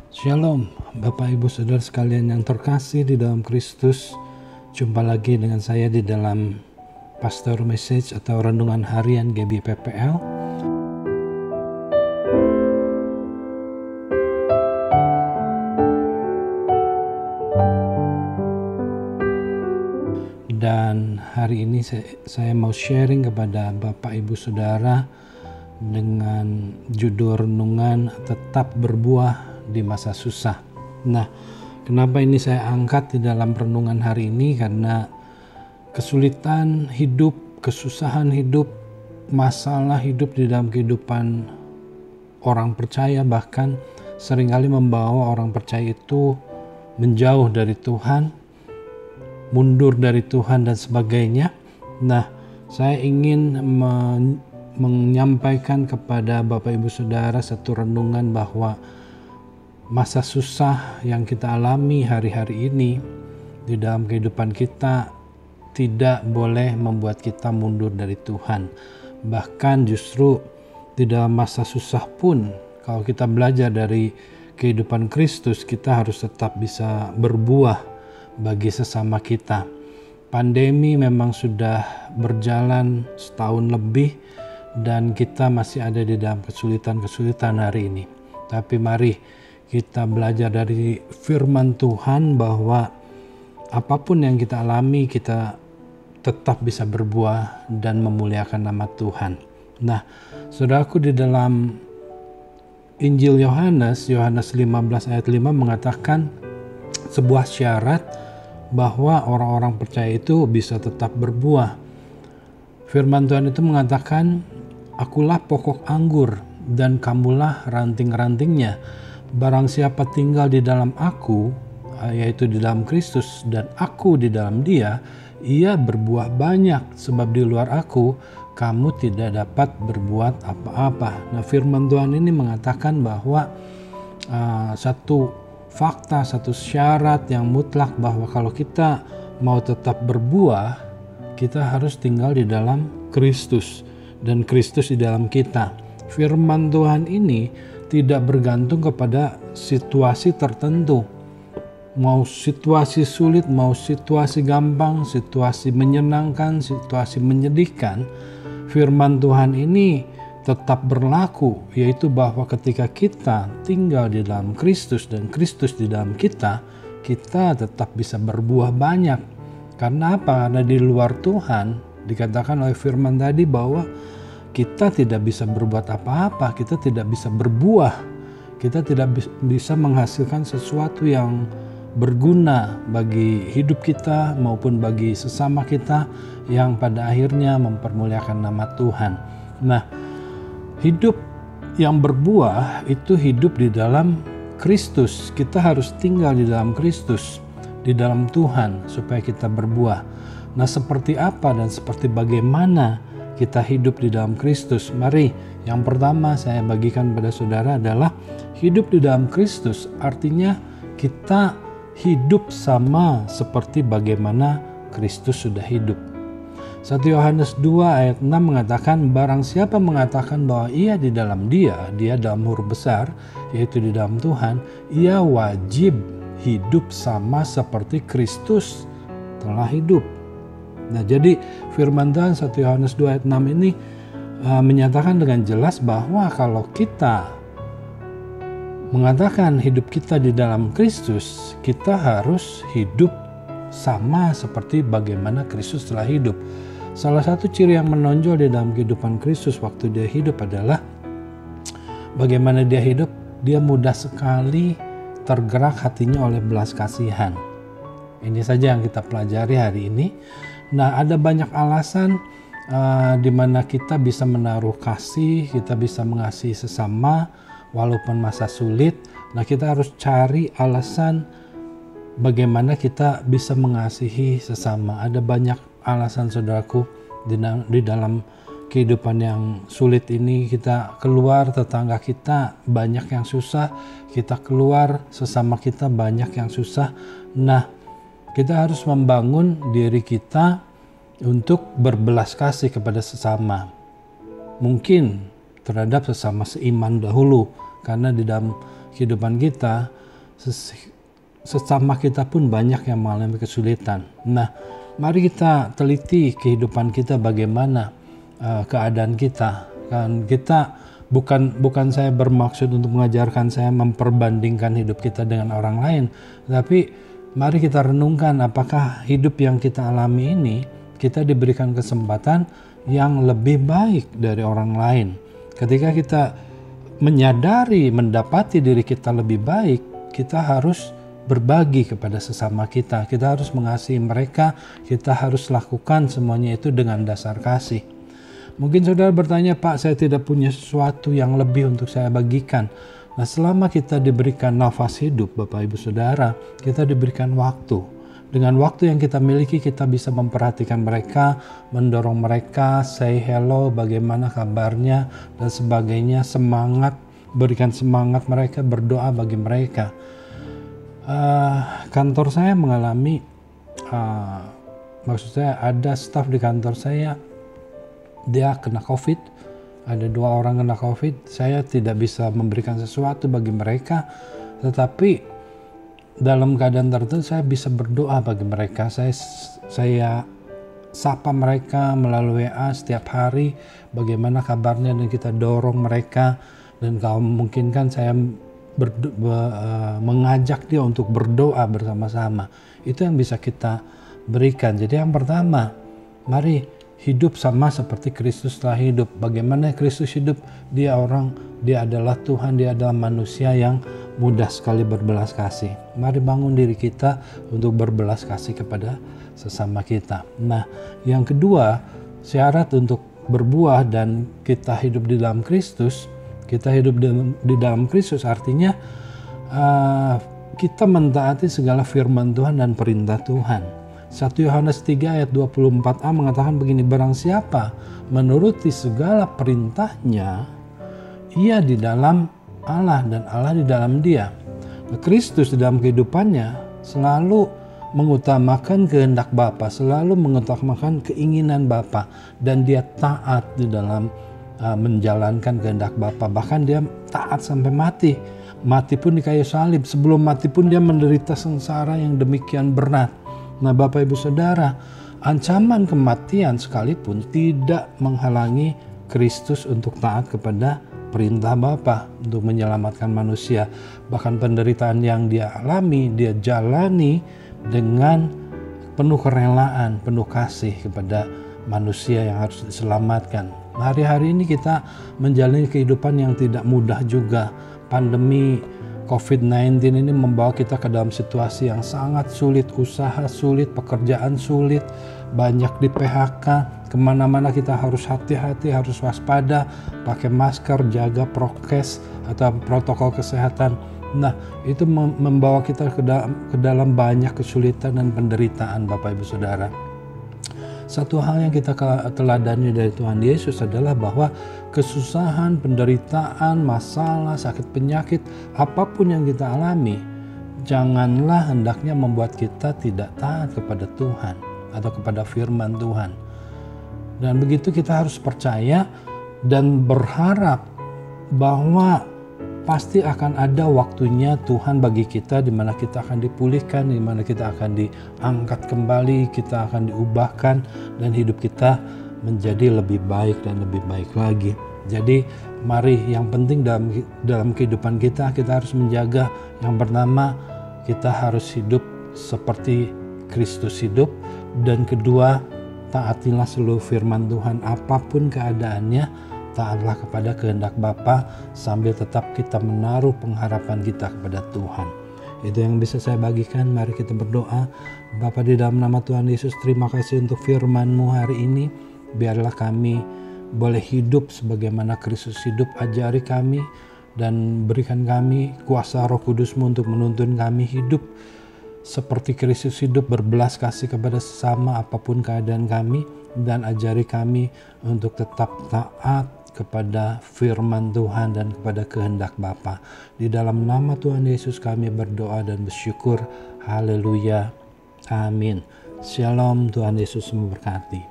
Shalom, Bapak Ibu Saudara sekalian yang terkasih di dalam Kristus. Jumpa lagi dengan saya di dalam Pastor Message atau Renungan Harian GBPPL. Dan hari ini saya mau sharing kepada Bapak Ibu Saudara dengan judul renungan tetap berbuah di masa susah. Nah, kenapa ini saya angkat di dalam renungan hari ini? Karena kesulitan hidup, kesusahan hidup, masalah hidup di dalam kehidupan orang percaya bahkan seringkali membawa orang percaya itu menjauh dari Tuhan, mundur dari Tuhan dan sebagainya. Nah, saya ingin menyampaikan kepada Bapak Ibu Saudara satu renungan bahwa masa susah yang kita alami hari-hari ini di dalam kehidupan kita tidak boleh membuat kita mundur dari Tuhan. Bahkan justru di dalam masa susah pun, kalau kita belajar dari kehidupan Kristus, kita harus tetap bisa berbuah bagi sesama kita. Pandemi memang sudah berjalan setahun lebih dan kita masih ada di dalam kesulitan-kesulitan hari ini. Tapi mari kita belajar dari firman Tuhan bahwa apapun yang kita alami, kita tetap bisa berbuah dan memuliakan nama Tuhan. Nah, saudaraku, di dalam Injil Yohanes 15 ayat 5 mengatakan sebuah syarat bahwa orang-orang percaya itu bisa tetap berbuah. Firman Tuhan itu mengatakan, "Akulah pokok anggur dan kamulah ranting-rantingnya. Barang siapa tinggal di dalam aku, yaitu di dalam Kristus, dan aku di dalam dia, ia berbuah banyak, sebab di luar aku, kamu tidak dapat berbuat apa-apa." Nah, firman Tuhan ini mengatakan bahwa satu fakta, satu syarat yang mutlak bahwa kalau kita mau tetap berbuah, kita harus tinggal di dalam Kristus, dan Kristus di dalam kita. Firman Tuhan ini tidak bergantung kepada situasi tertentu. Mau situasi sulit, mau situasi gampang, situasi menyenangkan, situasi menyedihkan, firman Tuhan ini tetap berlaku, yaitu bahwa ketika kita tinggal di dalam Kristus dan Kristus di dalam kita, kita tetap bisa berbuah banyak. Karena apa? Karena di luar Tuhan, dikatakan oleh firman tadi bahwa kita tidak bisa berbuat apa-apa, kita tidak bisa berbuah, kita tidak bisa menghasilkan sesuatu yang berguna bagi hidup kita maupun bagi sesama kita yang pada akhirnya mempermuliakan nama Tuhan. Nah, hidup yang berbuah itu hidup di dalam Kristus. Kita harus tinggal di dalam Kristus, di dalam Tuhan supaya kita berbuah. Nah, seperti apa dan seperti bagaimana kita hidup di dalam Kristus? Mari, yang pertama saya bagikan pada saudara adalah hidup di dalam Kristus. Artinya kita hidup sama seperti bagaimana Kristus sudah hidup. 1 Yohanes 2 ayat 6 mengatakan, barang siapa mengatakan bahwa ia di dalam dia dalam huruf besar, yaitu di dalam Tuhan, ia wajib hidup sama seperti Kristus telah hidup. Nah, jadi firman Tuhan 1 Yohanes 2 ayat 6 ini menyatakan dengan jelas bahwa kalau kita mengatakan hidup kita di dalam Kristus, kita harus hidup sama seperti bagaimana Kristus telah hidup. Salah satu ciri yang menonjol di dalam kehidupan Kristus waktu dia hidup adalah bagaimana dia hidup, dia mudah sekali tergerak hatinya oleh belas kasihan. Ini saja yang kita pelajari hari ini. Nah, ada banyak alasan di mana kita bisa menaruh kasih, kita bisa mengasihi sesama walaupun masa sulit. Nah, kita harus cari alasan bagaimana kita bisa mengasihi sesama. Ada banyak alasan, saudaraku, di dalam kehidupan yang sulit ini. Kita keluar, tetangga kita banyak yang susah, kita keluar, sesama kita banyak yang susah. Nah, kita harus membangun diri kita untuk berbelas kasih kepada sesama. Mungkin terhadap sesama seiman dahulu, karena di dalam kehidupan kita, sesama kita pun banyak yang mengalami kesulitan. Nah, mari kita teliti kehidupan kita, bagaimana keadaan kita. Kan kita bukan saya bermaksud untuk mengajarkan saya memperbandingkan hidup kita dengan orang lain, tapi mari kita renungkan apakah hidup yang kita alami ini kita diberikan kesempatan yang lebih baik dari orang lain. Ketika kita menyadari, mendapati diri kita lebih baik, kita harus berbagi kepada sesama kita. Kita harus mengasihi mereka, kita harus lakukan semuanya itu dengan dasar kasih. Mungkin saudara bertanya, Pak, saya tidak punya sesuatu yang lebih untuk saya bagikan. Nah, selama kita diberikan nafas hidup, Bapak Ibu Saudara, kita diberikan waktu. Dengan waktu yang kita miliki, kita bisa memperhatikan mereka, mendorong mereka, say hello, bagaimana kabarnya, dan sebagainya, semangat, berikan semangat mereka, berdoa bagi mereka. Kantor saya mengalami, maksud saya ada staf di kantor saya, dia kena COVID, ada 2 orang kena COVID, saya tidak bisa memberikan sesuatu bagi mereka, tetapi dalam keadaan tertentu saya bisa berdoa bagi mereka. Saya sapa mereka melalui WA setiap hari, bagaimana kabarnya, dan kita dorong mereka. Dan kalau memungkinkan saya mengajak dia untuk berdoa bersama-sama. Itu yang bisa kita berikan. Jadi yang pertama, mari hidup sama seperti Kristus telah hidup. Bagaimana Kristus hidup? Dia adalah Tuhan, dia adalah manusia yang mudah sekali berbelas kasih. Mari bangun diri kita untuk berbelas kasih kepada sesama kita. Nah, yang kedua, syarat untuk berbuah dan kita hidup di dalam Kristus. Kita hidup di dalam Kristus artinya kita mentaati segala firman Tuhan dan perintah Tuhan. 1 Yohanes 3 ayat 24a mengatakan begini, barang siapa menuruti segala perintahnya, ia di dalam Allah dan Allah di dalam dia. Kristus di dalam kehidupannya selalu mengutamakan kehendak Bapa, selalu mengutamakan keinginan Bapa, dan dia taat di dalam menjalankan kehendak Bapa. Bahkan dia taat sampai mati. Mati pun di kayu salib. Sebelum mati pun dia menderita sengsara yang demikian berat. Nah, Bapak Ibu Saudara, ancaman kematian sekalipun tidak menghalangi Kristus untuk taat kepada perintah Bapa untuk menyelamatkan manusia. Bahkan penderitaan yang dia alami, dia jalani dengan penuh kerelaan, penuh kasih kepada manusia yang harus diselamatkan. Hari-hari ini kita menjalani kehidupan yang tidak mudah juga. Pandemi COVID-19 ini membawa kita ke dalam situasi yang sangat sulit, usaha sulit, pekerjaan sulit, banyak di PHK, kemana-mana kita harus hati-hati, harus waspada, pakai masker, jaga prokes atau protokol kesehatan. Nah, itu membawa kita ke dalam banyak kesulitan dan penderitaan, Bapak Ibu Saudara. Satu hal yang kita teladani dari Tuhan Yesus adalah bahwa kesusahan, penderitaan, masalah, sakit penyakit, apapun yang kita alami, janganlah hendaknya membuat kita tidak taat kepada Tuhan atau kepada firman Tuhan. Dan begitu kita harus percaya dan berharap bahwa pasti akan ada waktunya Tuhan bagi kita, di mana kita akan dipulihkan, di mana kita akan diangkat kembali, kita akan diubahkan, dan hidup kita menjadi lebih baik dan lebih baik lagi. Jadi mari, yang penting dalam kehidupan kita harus menjaga, yang pertama kita harus hidup seperti Kristus hidup, dan kedua taatilah seluruh firman Tuhan apapun keadaannya. Taatlah kepada kehendak Bapa sambil tetap kita menaruh pengharapan kita kepada Tuhan. Itu yang bisa saya bagikan. Mari kita berdoa. Bapa, di dalam nama Tuhan Yesus, terima kasih untuk firman-Mu hari ini. Biarlah kami boleh hidup sebagaimana Kristus hidup. Ajari kami dan berikan kami kuasa Roh Kudus-Mu untuk menuntun kami hidup seperti Kristus hidup, berbelas kasih kepada sesama apapun keadaan kami, dan ajari kami untuk tetap taat kepada firman Tuhan dan kepada kehendak Bapa. Di dalam nama Tuhan Yesus kami berdoa dan bersyukur. Haleluya. Amin. Shalom. Tuhan Yesus memberkati.